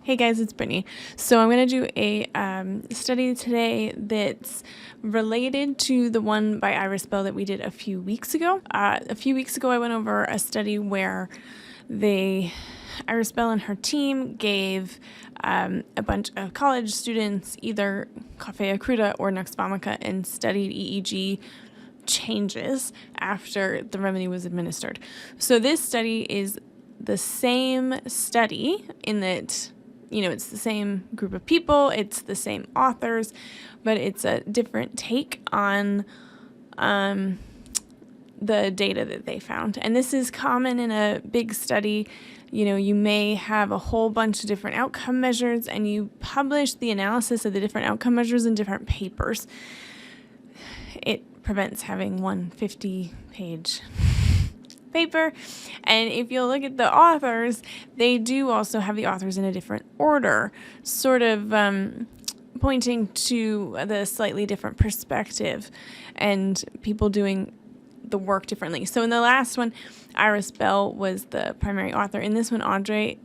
Hey guys, it's Brittany. So I'm going to do a study today that's related to the one by Iris Bell that we did a few weeks ago. A few weeks ago I went over a study where Iris Bell and her team gave a bunch of college students either Coffea, Cruda, or Vomica and studied EEG changes after the remedy was administered. So this study is the same study in that it's the same group of people, it's the same authors, but it's a different take on the data that they found. And this is common in a big study. You may have a whole bunch of different outcome measures and you publish the analysis of the different outcome measures in different papers. It prevents having one 50-page paper. And if you look at the authors, they do also have the authors in a different order, sort of pointing to the slightly different perspective and people doing the work differently. So in the last one, Iris Bell was the primary author. In this one, Audrey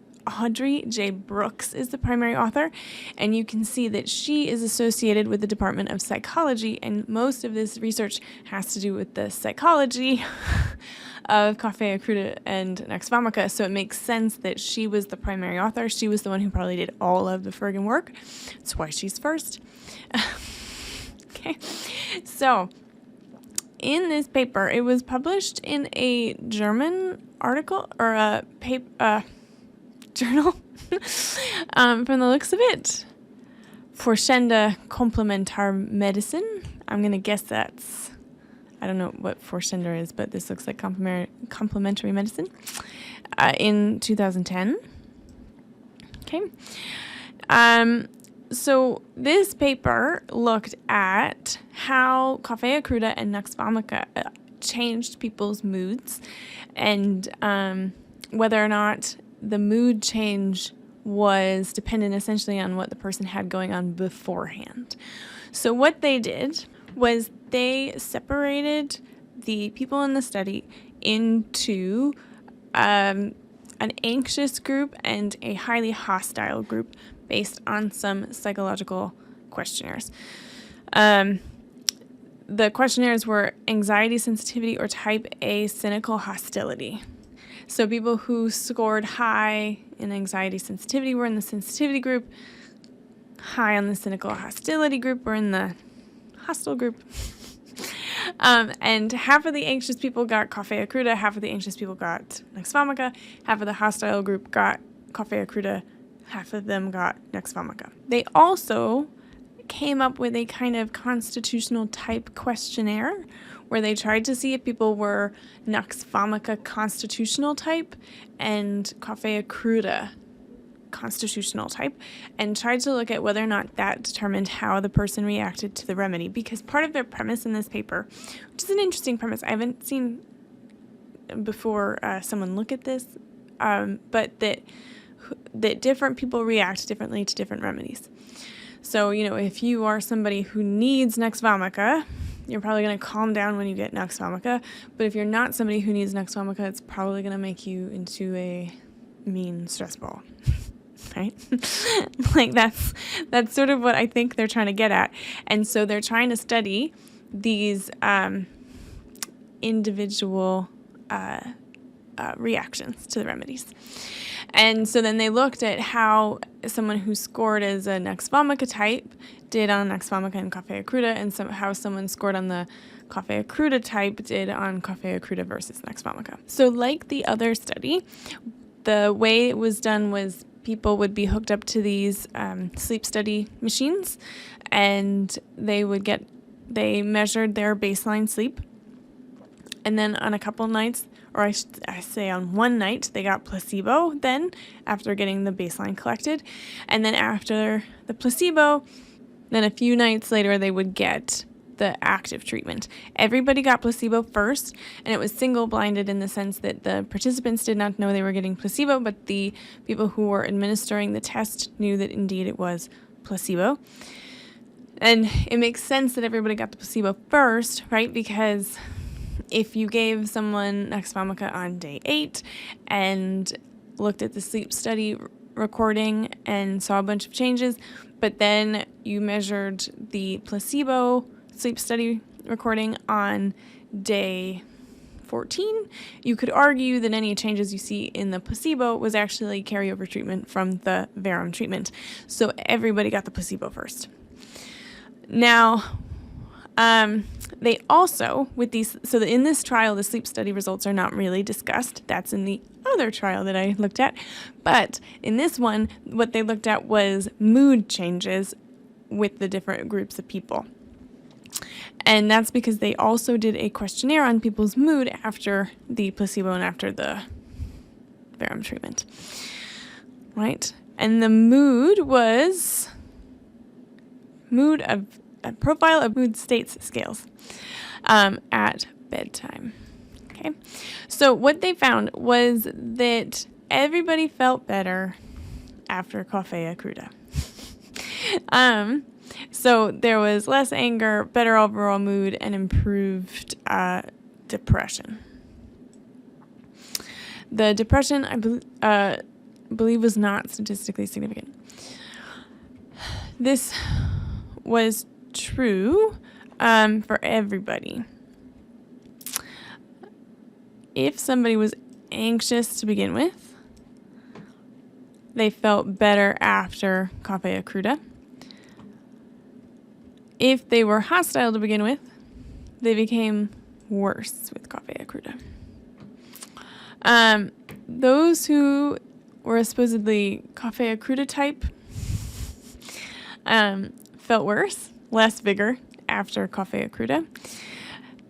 J. Brooks is the primary author, and you can see that she is associated with the Department of Psychology, and most of this research has to do with the psychology of Coffea, Cruda, and Vomica, so it makes sense that she was the primary author. She was the one who probably did all of the friggin' work. That's why she's first. Okay, so in this paper, it was published in a German article, or a journal, from the looks of it. Forsch Komplementmed. I'm going to guess I don't know what Forsch is, but this looks like complementary medicine, in 2010. Okay. So this paper looked at how Coffea, Cruda, and Vomica changed people's moods, and whether or not the mood change was dependent essentially on what the person had going on beforehand. So what they did was they separated the people in the study into an anxious group and a highly hostile group based on some psychological questionnaires. The questionnaires were anxiety sensitivity or type A cynical hostility. So people who scored high in anxiety sensitivity were in the sensitivity group, high on the cynical hostility group were in the hostile group. And half of the anxious people got Coffea, Cruda, half of the anxious people got Vomica, half of the hostile group got Coffea, Cruda, half of them got Vomica. They also came up with a kind of constitutional type questionnaire where they tried to see if people were Vomica constitutional type and Coffea, Cruda constitutional type, and tried to look at whether or not that determined how the person reacted to the remedy. Because part of their premise in this paper, which is an interesting premise, I haven't seen before someone look at this, but that different people react differently to different remedies. So, if you are somebody who needs Vomica, you're probably going to calm down when you get Vomica. But if you're not somebody who needs Vomica, it's probably going to make you into a mean stress ball. Right? Like that's sort of what I think they're trying to get at. And so they're trying to study these individual reactions to the remedies. And so then they looked at how someone who scored as a Vomica type did on Vomica and Coffea, Cruda, and how someone scored on the Coffea, Cruda type did on Coffea, Cruda versus Vomica. So like the other study, the way it was done was people would be hooked up to these sleep study machines, and they measured their baseline sleep. And then on a couple nights, or I say on one night, they got placebo then, after getting the baseline collected. And then after the placebo, then a few nights later, they would get the active treatment. Everybody got placebo first, and it was single-blinded in the sense that the participants did not know they were getting placebo, but the people who were administering the test knew that indeed it was placebo. And it makes sense that everybody got the placebo first, right? Because if you gave someone Vomica on day 8 and looked at the sleep study recording and saw a bunch of changes, but then you measured the placebo sleep study recording on day 14, you could argue that any changes you see in the placebo was actually carryover treatment from the verum treatment. So everybody got the placebo first. Now, they also, with these, so in this trial, the sleep study results are not really discussed. That's in the other trial that I looked at. But in this one, what they looked at was mood changes with the different groups of people. And that's because they also did a questionnaire on people's mood after the placebo and after the verum treatment. Right? And the mood was a profile of mood states scales at bedtime. Okay? So what they found was that everybody felt better after Coffea Cruda. So there was less anger, better overall mood, and improved depression. The depression, I believe, was not statistically significant. This was true for everybody. If somebody was anxious to begin with, they felt better after Coffea Cruda. If they were hostile to begin with, they became worse with Coffea Cruda. Those who were supposedly Coffea Cruda type felt worse, less vigor after Coffea Cruda.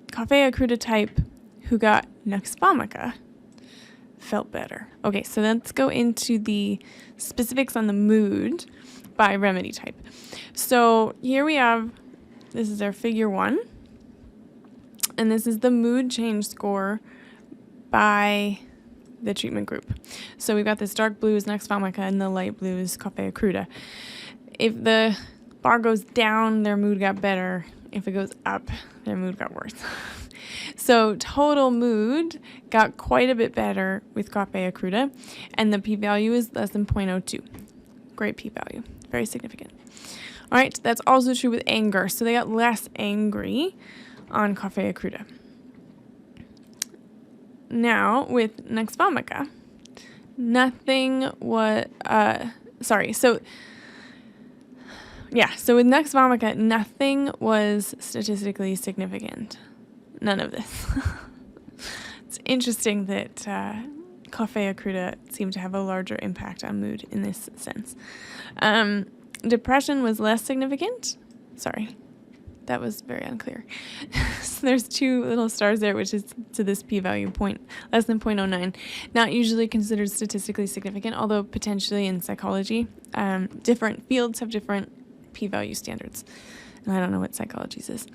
Coffea Cruda type who got Vomica felt better. Okay, so let's go into the specifics on the mood by remedy type. So here we have, this is our figure 1, and this is the mood change score by the treatment group. So we've got this dark blue is Vomica and the light blue is Coffea Cruda. If the bar goes down, their mood got better. If it goes up, their mood got worse. So total mood got quite a bit better with Coffea Cruda, and the p-value is less than 0.02. Great p-value, very significant. All right, that's also true with anger. So they got less angry on Coffea Cruda. Now, with Vomica, nothing was, so with Vomica, nothing was statistically significant. None of this. It's interesting that Coffea Cruda seemed to have a larger impact on mood in this sense. Depression was less significant. Sorry, that was very unclear. So there's 2 little stars there, which is to this p-value less than 0.09. Not usually considered statistically significant, although potentially in psychology, different fields have different p-value standards. And I don't know what psychology's is.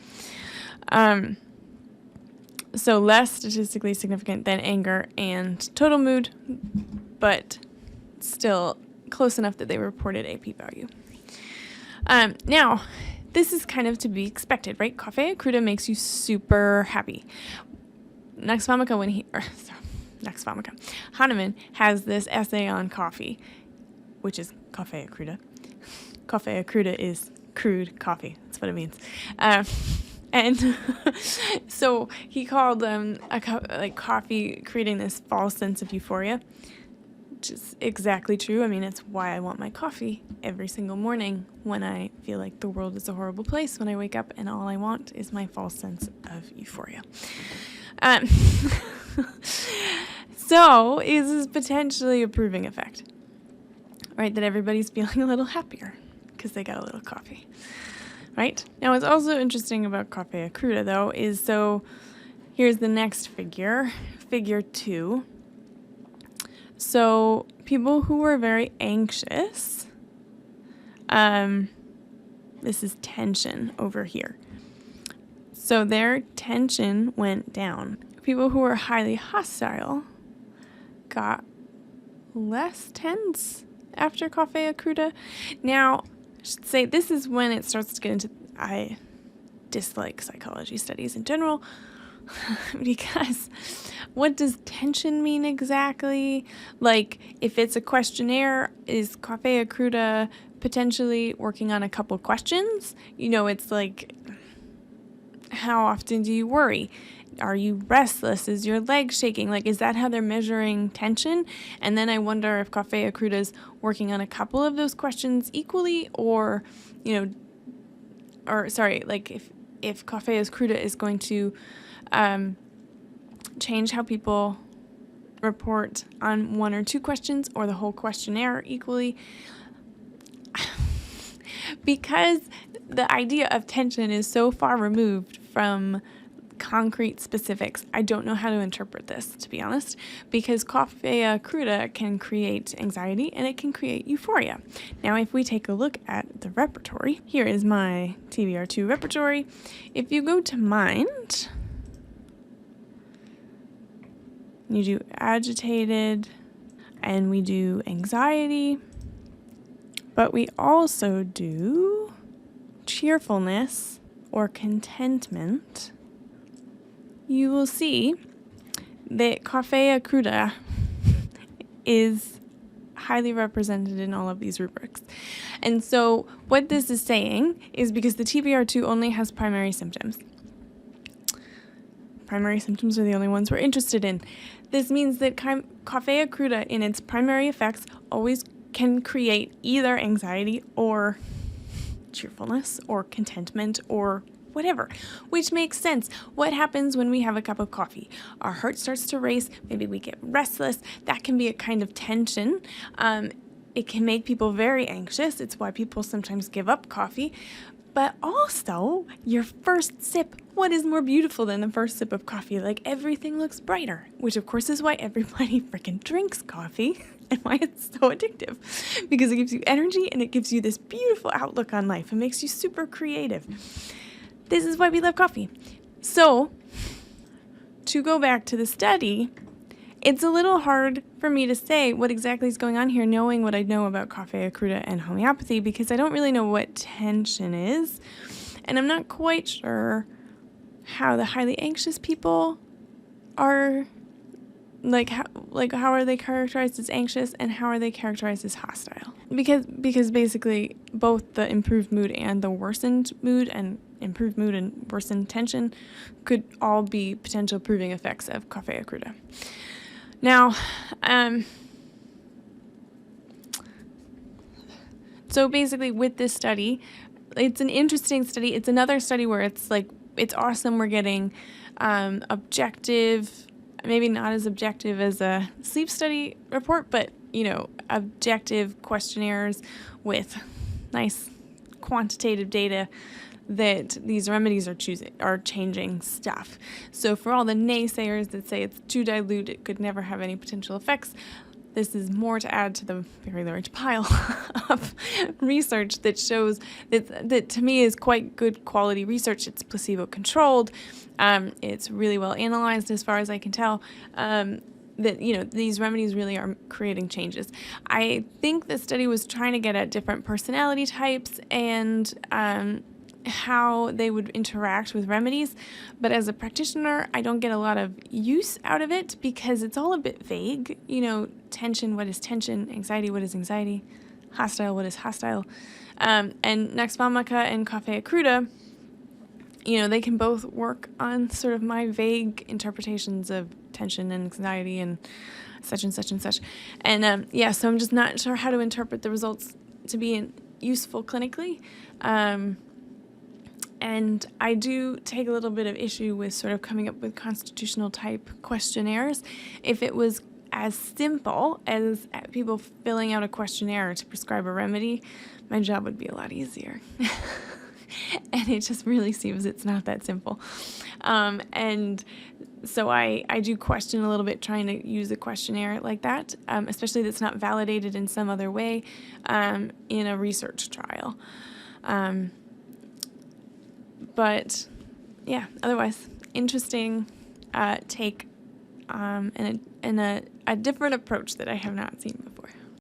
So less statistically significant than anger and total mood, but still close enough that they reported a p-value. Now, this is kind of to be expected, right? Coffea Cruda makes you super happy. Hahnemann has this essay on coffee, which is Coffea Cruda. Coffea Cruda is crude coffee. That's what it means. And so he called coffee creating this false sense of euphoria, which is exactly true. I mean, it's why I want my coffee every single morning when I feel like the world is a horrible place, when I wake up and all I want is my false sense of euphoria. So is this potentially a proving effect, right? That everybody's feeling a little happier because they got a little coffee. Right? Now, what's also interesting about Coffea Cruda, though, is so here's the next figure, figure 2. So people who were very anxious, this is tension over here. So their tension went down. People who were highly hostile got less tense after Coffea Cruda. Now, I should say this is when it starts to get into, I dislike psychology studies in general, because what does tension mean exactly? Like, if it's a questionnaire, is Coffea Cruda potentially working on a couple questions? It's like, how often do you worry? Are you restless? Is your leg shaking? Like, is that how they're measuring tension? And then I wonder if Coffea Cruda is working on a couple of those questions equally, or, like if Coffea Cruda is going to change how people report on one or two questions or the whole questionnaire equally. Because the idea of tension is so far removed from concrete specifics, I don't know how to interpret this, to be honest, because Coffea Cruda can create anxiety and it can create euphoria. Now, if we take a look at the repertory, here is my TBR2 repertory. If you go to mind, you do agitated, and we do anxiety, but we also do cheerfulness or contentment. You will see that Coffea Cruda is highly represented in all of these rubrics. And so what this is saying is, because the TBR2 only has primary symptoms. Primary symptoms are the only ones we're interested in. This means that Coffea Cruda, in its primary effects, always can create either anxiety or cheerfulness or contentment or whatever, which makes sense. What happens when we have a cup of coffee? Our heart starts to race, maybe we get restless. That can be a kind of tension. It can make people very anxious. It's why people sometimes give up coffee. But also, your first sip, what is more beautiful than the first sip of coffee? Like, everything looks brighter, which of course is why everybody freaking drinks coffee and why it's so addictive, because it gives you energy and it gives you this beautiful outlook on life. It makes you super creative. This is why we love coffee. So, to go back to the study, it's a little hard for me to say what exactly is going on here, knowing what I know about Coffea Cruda and homeopathy, because I don't really know what tension is, and I'm not quite sure how the highly anxious people are, how are they characterized as anxious and how are they characterized as hostile? Because basically both the improved mood and the worsened mood and improved mood and worsened tension could all be potential proving effects of Coffea Cruda. Now, so basically with this study, it's an interesting study. It's another study where it's awesome. We're getting objective, maybe not as objective as a sleep study report, but, objective questionnaires with nice quantitative data that these remedies are changing stuff. So for all the naysayers that say it's too dilute, it could never have any potential effects, this is more to add to the very large pile of research that shows that to me is quite good quality research. It's placebo controlled. It's really well analyzed as far as I can tell. That these remedies really are creating changes. I think the study was trying to get at different personality types and how they would interact with remedies, but as a practitioner, I don't get a lot of use out of it because it's all a bit vague. Tension, what is tension? Anxiety, what is anxiety? Hostile, what is hostile? And next, Vomica and Coffea Cruda, they can both work on sort of my vague interpretations of tension and anxiety and such and such and such. And so I'm just not sure how to interpret the results to be useful clinically. And I do take a little bit of issue with sort of coming up with constitutional type questionnaires. If it was as simple as people filling out a questionnaire to prescribe a remedy, my job would be a lot easier. And it just really seems it's not that simple. And so I do question a little bit trying to use a questionnaire like that, especially that's not validated in some other way in a research trial. But yeah, otherwise, interesting take and a different approach that I have not seen before.